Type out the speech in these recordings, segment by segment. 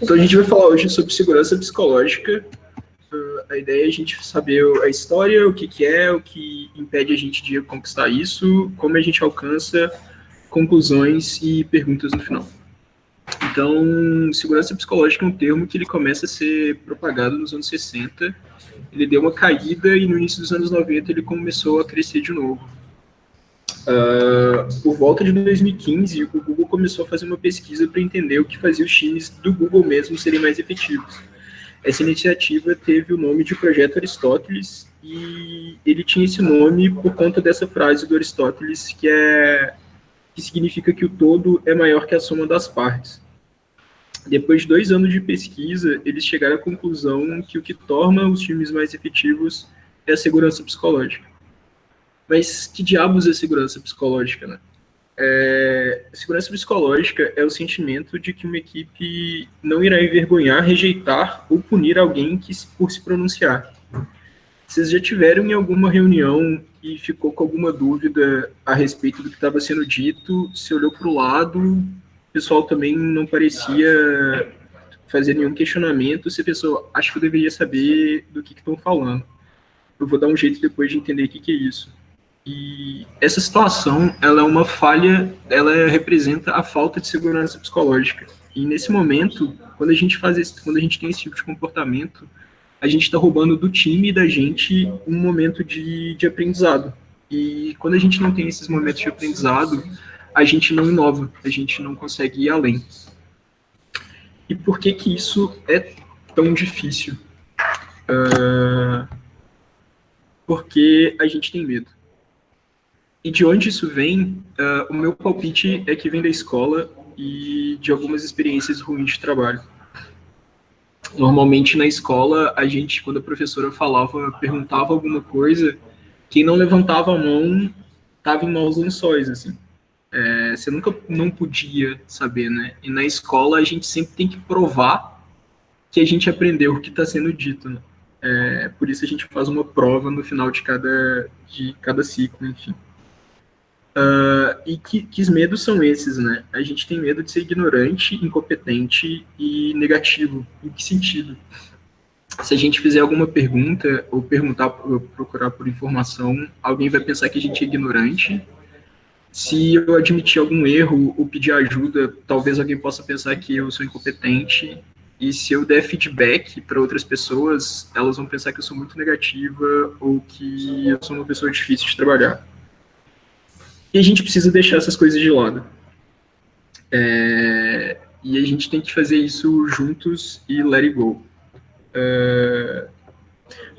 Então a gente vai falar hoje sobre segurança psicológica. A ideia é a gente saber a história, o que é, o que impede a gente de conquistar isso, como a gente alcança conclusões e perguntas no final. Então, segurança psicológica é um termo que ele começa a ser propagado nos anos 60, ele deu uma caída e no início dos anos 90 ele começou a crescer de novo. Por volta de 2015, o Google começou a fazer uma pesquisa para entender o que fazia os times do Google mesmo serem mais efetivos. Essa iniciativa teve o nome de Projeto Aristóteles e ele tinha esse nome por conta dessa frase do Aristóteles que significa que o todo é maior que a soma das partes. Depois de 2 anos de pesquisa, eles chegaram à conclusão que o que torna os times mais efetivos é a segurança psicológica. Mas que diabos é segurança psicológica, né? Segurança psicológica é o sentimento de que uma equipe não irá envergonhar, rejeitar ou punir alguém por se pronunciar. Vocês já tiveram em alguma reunião e ficou com alguma dúvida a respeito do que estava sendo dito, se olhou para o lado, o pessoal também não parecia fazer nenhum questionamento, se a pessoa acha que eu deveria saber do que estão falando. Eu vou dar um jeito depois de entender o que é isso. E essa situação, ela é uma falha, ela representa a falta de segurança psicológica. E nesse momento, quando a gente tem esse tipo de comportamento, a gente está roubando do time e da gente um momento de aprendizado. E quando a gente não tem esses momentos de aprendizado, a gente não inova, a gente não consegue ir além. E por que que isso é tão difícil? Porque a gente tem medo. E de onde isso vem, o meu palpite é que vem da escola e de algumas experiências ruins de trabalho. Normalmente na escola, a gente, quando a professora perguntava alguma coisa, quem não levantava a mão estava em maus lençóis, assim. Você nunca não podia saber, né? E na escola a gente sempre tem que provar que a gente aprendeu o que está sendo dito, né? Por isso a gente faz uma prova no final de cada ciclo, enfim. E que medos são esses, né? A gente tem medo de ser ignorante, incompetente e negativo. Em que sentido? Se a gente fizer alguma pergunta ou procurar por informação, alguém vai pensar que a gente é ignorante. Se eu admitir algum erro ou pedir ajuda, talvez alguém possa pensar que eu sou incompetente. E se eu der feedback para outras pessoas, elas vão pensar que eu sou muito negativa ou que eu sou uma pessoa difícil de trabalhar. E a gente precisa deixar essas coisas de lado. E a gente tem que fazer isso juntos e let it go.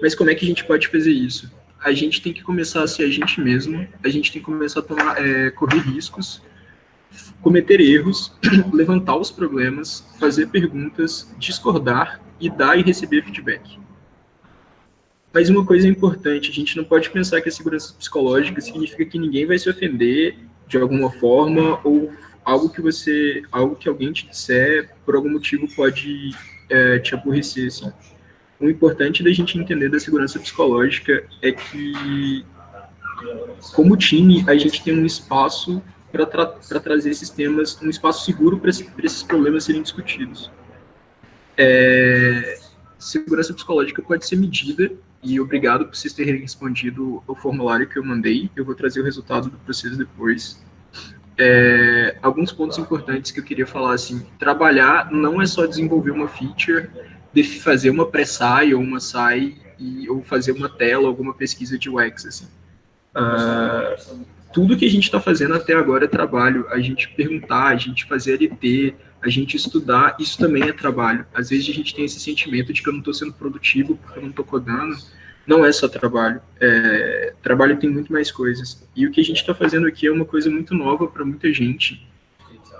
Mas como é que a gente pode fazer isso? A gente tem que começar a ser a gente mesmo, a gente tem que começar a correr riscos, cometer erros, levantar os problemas, fazer perguntas, discordar e dar e receber feedback. Mas uma coisa é importante, a gente não pode pensar que a segurança psicológica significa que ninguém vai se ofender de alguma forma ou algo que alguém te disser por algum motivo pode te aborrecer, assim. O importante da gente entender da segurança psicológica é que, como time, a gente tem um espaço para trazer esses temas, um espaço seguro para esses problemas serem discutidos. Segurança psicológica pode ser medida, e obrigado por vocês terem respondido o formulário que eu mandei. Eu vou trazer o resultado para vocês depois. Alguns pontos importantes que eu queria falar, assim, trabalhar não é só desenvolver uma feature, fazer uma pré-SAI ou uma SAI, ou fazer uma tela, alguma pesquisa de UX, assim. Tudo que a gente está fazendo até agora é trabalho. A gente perguntar, a gente fazer LT, a gente estudar, isso também é trabalho. Às vezes a gente tem esse sentimento de que eu não estou sendo produtivo porque eu não estou codando. Não é só trabalho. Trabalho tem muito mais coisas. E o que a gente está fazendo aqui é uma coisa muito nova para muita gente.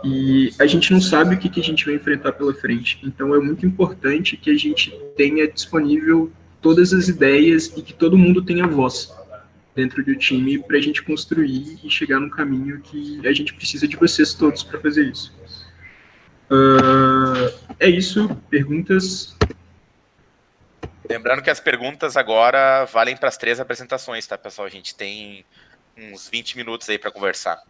E a gente não sabe o que a gente vai enfrentar pela frente. Então é muito importante que a gente tenha disponível todas as ideias e que todo mundo tenha voz dentro do time para a gente construir e chegar num caminho que a gente precisa de vocês todos para fazer isso. É isso. Perguntas? Lembrando que as perguntas agora valem para as 3 apresentações, tá, pessoal? A gente tem uns 20 minutos aí para conversar.